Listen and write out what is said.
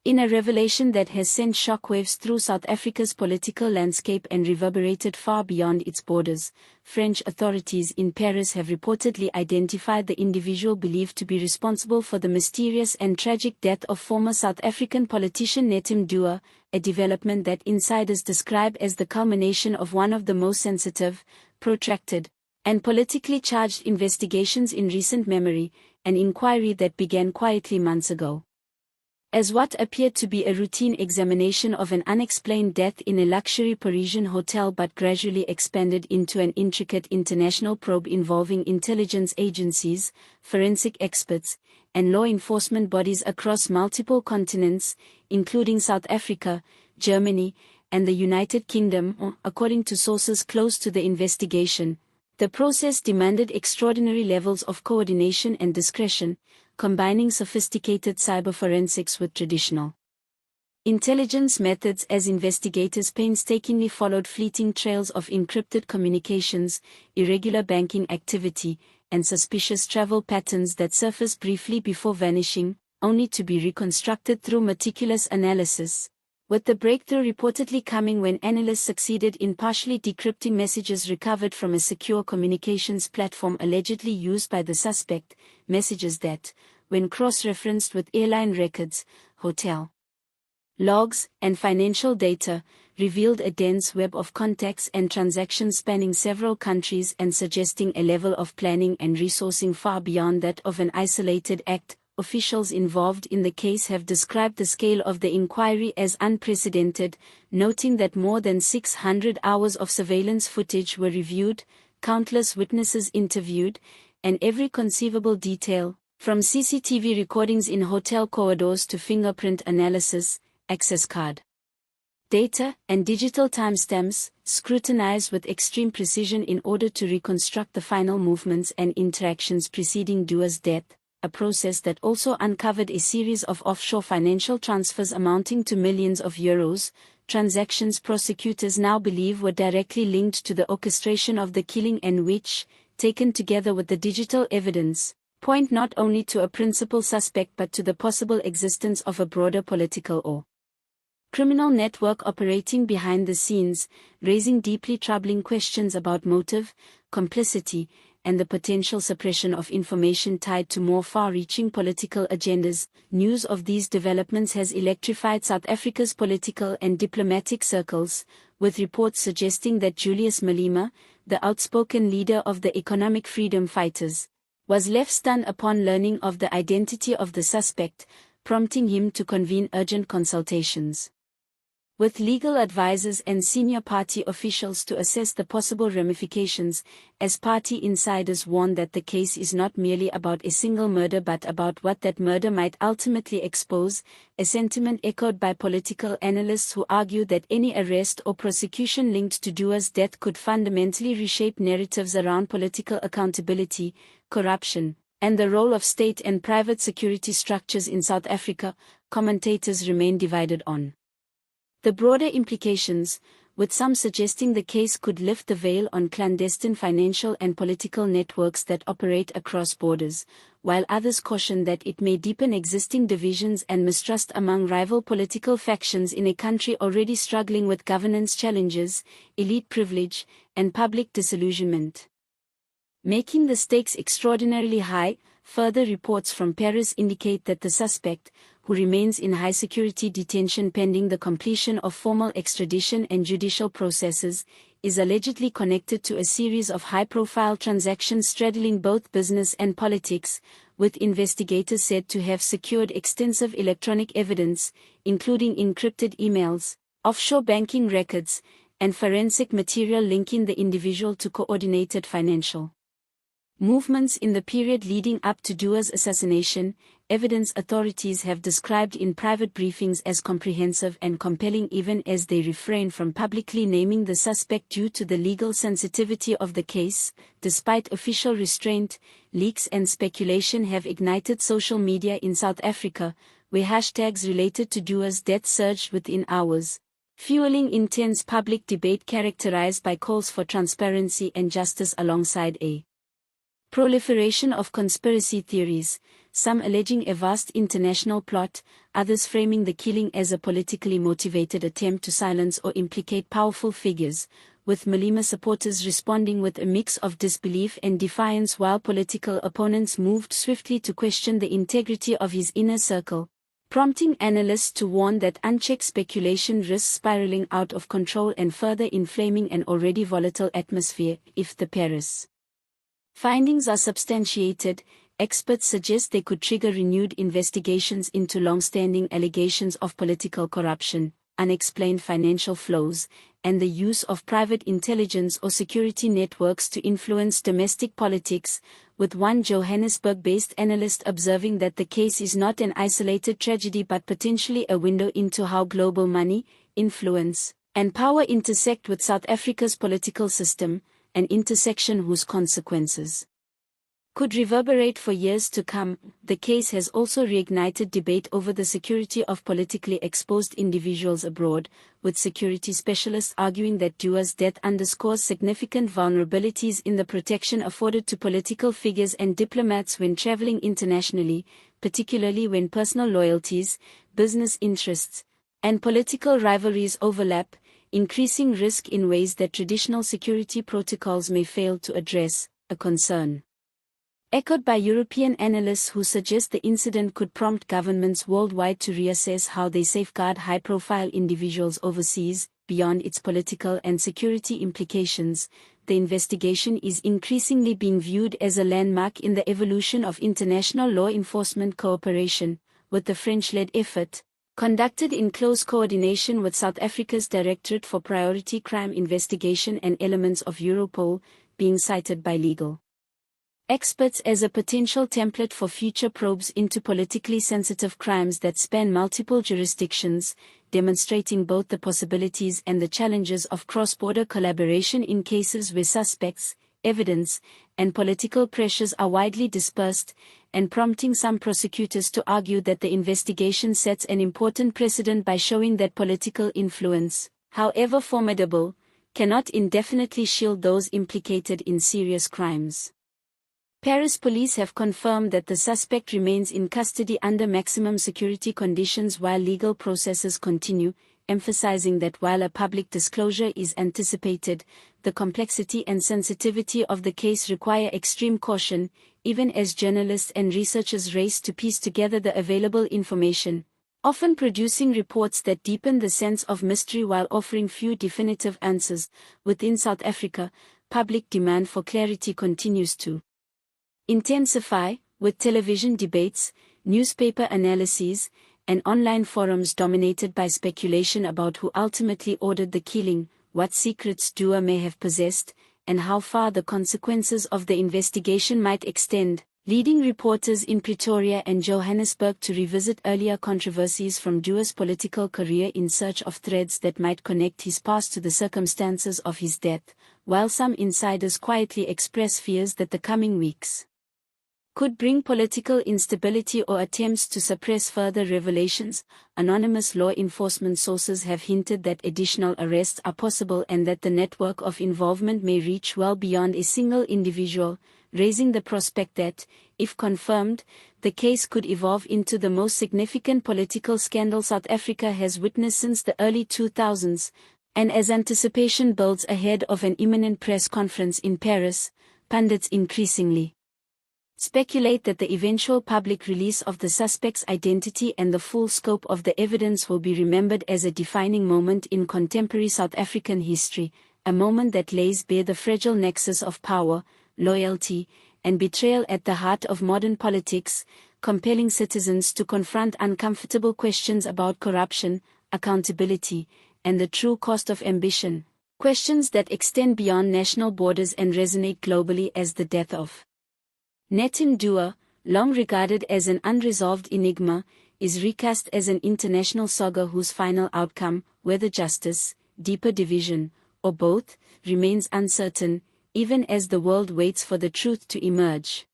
In a revelation that has sent shockwaves through South Africa's political landscape and reverberated far beyond its borders, French authorities in Paris have reportedly identified the individual believed to be responsible for the mysterious and tragic death of former South African politician Nathi Mthethwa, a development that insiders describe as the culmination of one of the most sensitive, protracted, and politically charged investigations in recent memory, an inquiry that began quietly months ago. As what appeared to be a routine examination of an unexplained death in a luxury Parisian hotel but gradually expanded into an intricate international probe involving intelligence agencies, forensic experts, and law enforcement bodies across multiple continents, including South Africa, Germany, and the United Kingdom, according to sources close to the investigation. The process demanded extraordinary levels of coordination and discretion, combining sophisticated cyber forensics with traditional intelligence methods as investigators painstakingly followed fleeting trails of encrypted communications, irregular banking activity, and suspicious travel patterns that surface briefly before vanishing, only to be reconstructed through meticulous analysis. With the breakthrough reportedly coming when analysts succeeded in partially decrypting messages recovered from a secure communications platform allegedly used by the suspect, messages that, when cross-referenced with airline records, hotel logs, and financial data, revealed a dense web of contacts and transactions spanning several countries and suggesting a level of planning and resourcing far beyond that of an isolated act. Officials involved in the case have described the scale of the inquiry as unprecedented, noting that more than 600 hours of surveillance footage were reviewed, countless witnesses interviewed, and every conceivable detail, from CCTV recordings in hotel corridors to fingerprint analysis, access card data, and digital timestamps, scrutinized with extreme precision in order to reconstruct the final movements and interactions preceding Mthethwa's death. A process that also uncovered a series of offshore financial transfers amounting to millions of euros, transactions prosecutors now believe were directly linked to the orchestration of the killing and which, taken together with the digital evidence, point not only to a principal suspect but to the possible existence of a broader political or criminal network operating behind the scenes, raising deeply troubling questions about motive, complicity, and the potential suppression of information tied to more far-reaching political agendas. News of these developments has electrified South Africa's political and diplomatic circles, with reports suggesting that Julius Malema, the outspoken leader of the economic freedom fighters, was left stunned upon learning of the identity of the suspect, prompting him to convene urgent consultations with legal advisors and senior party officials to assess the possible ramifications, as party insiders warn that the case is not merely about a single murder but about what that murder might ultimately expose, a sentiment echoed by political analysts who argue that any arrest or prosecution linked to Mthethwa's death could fundamentally reshape narratives around political accountability, corruption, and the role of state and private security structures in South Africa. Commentators remain divided on the broader implications, with some suggesting the case could lift the veil on clandestine financial and political networks that operate across borders, while others caution that it may deepen existing divisions and mistrust among rival political factions in a country already struggling with governance challenges, elite privilege, and public disillusionment. Making the stakes extraordinarily high, further reports from Paris indicate that the suspect, who remains in high-security detention pending the completion of formal extradition and judicial processes, is allegedly connected to a series of high-profile transactions straddling both business and politics, with investigators said to have secured extensive electronic evidence, including encrypted emails, offshore banking records, and forensic material linking the individual to coordinated financial movements in the period leading up to Mthethwa's assassination. Evidence authorities have described in private briefings as comprehensive and compelling, even as they refrain from publicly naming the suspect due to the legal sensitivity of the case. Despite official restraint, leaks and speculation have ignited social media in South Africa, where hashtags related to Mthethwa's death surged within hours, fueling intense public debate characterized by calls for transparency and justice alongside a proliferation of conspiracy theories. some alleging a vast international plot, others framing the killing as a politically motivated attempt to silence or implicate powerful figures, with Malema supporters responding with a mix of disbelief and defiance, while political opponents moved swiftly to question the integrity of his inner circle, prompting analysts to warn that unchecked speculation risks spiraling out of control and further inflaming an already volatile atmosphere. If the Paris findings are substantiated, experts suggest they could trigger renewed investigations into long-standing allegations of political corruption, unexplained financial flows, and the use of private intelligence or security networks to influence domestic politics, with one Johannesburg-based analyst observing that the case is not an isolated tragedy but potentially a window into how global money, influence, and power intersect with South Africa's political system, an intersection whose consequences could reverberate for years to come. The case has also reignited debate over the security of politically exposed individuals abroad, with security specialists arguing that Dua's death underscores significant vulnerabilities in the protection afforded to political figures and diplomats when traveling internationally, particularly when personal loyalties, business interests, and political rivalries overlap, increasing risk in ways that traditional security protocols may fail to address, a concern echoed by European analysts who suggest the incident could prompt governments worldwide to reassess how they safeguard high-profile individuals overseas. Beyond its political and security implications, the investigation is increasingly being viewed as a landmark in the evolution of international law enforcement cooperation, with the French-led effort, conducted in close coordination with South Africa's Directorate for Priority Crime Investigation and elements of Europol, being cited by legal experts as a potential template for future probes into politically sensitive crimes that span multiple jurisdictions, demonstrating both the possibilities and the challenges of cross-border collaboration in cases where suspects, evidence, and political pressures are widely dispersed, and prompting some prosecutors to argue that the investigation sets an important precedent by showing that political influence, however formidable, cannot indefinitely shield those implicated in serious crimes. Paris police have confirmed that the suspect remains in custody under maximum security conditions while legal processes continue, emphasizing that while a public disclosure is anticipated, the complexity and sensitivity of the case require extreme caution, even as journalists and researchers race to piece together the available information, often producing reports that deepen the sense of mystery while offering few definitive answers. Within South Africa, public demand for clarity continues to intensify, with television debates, newspaper analyses, and online forums dominated by speculation about who ultimately ordered the killing, what secrets Dua may have possessed, and how far the consequences of the investigation might extend, leading reporters in Pretoria and Johannesburg to revisit earlier controversies from Dua's political career in search of threads that might connect his past to the circumstances of his death, while some insiders quietly express fears that the coming weeks could bring political instability or attempts to suppress further revelations. Anonymous law enforcement sources have hinted that additional arrests are possible and that the network of involvement may reach well beyond a single individual, raising the prospect that, if confirmed, the case could evolve into the most significant political scandal South Africa has witnessed since the early 2000s. And as anticipation builds ahead of an imminent press conference in Paris, pundits increasingly speculate that the eventual public release of the suspect's identity and the full scope of the evidence will be remembered as a defining moment in contemporary South African history, a moment that lays bare the fragile nexus of power, loyalty, and betrayal at the heart of modern politics, compelling citizens to confront uncomfortable questions about corruption, accountability, and the true cost of ambition, questions that extend beyond national borders and resonate globally as the death of Nathi Mthethwa, long regarded as an unresolved enigma, is recast as an international saga whose final outcome, whether justice, deeper division, or both, remains uncertain, even as the world waits for the truth to emerge.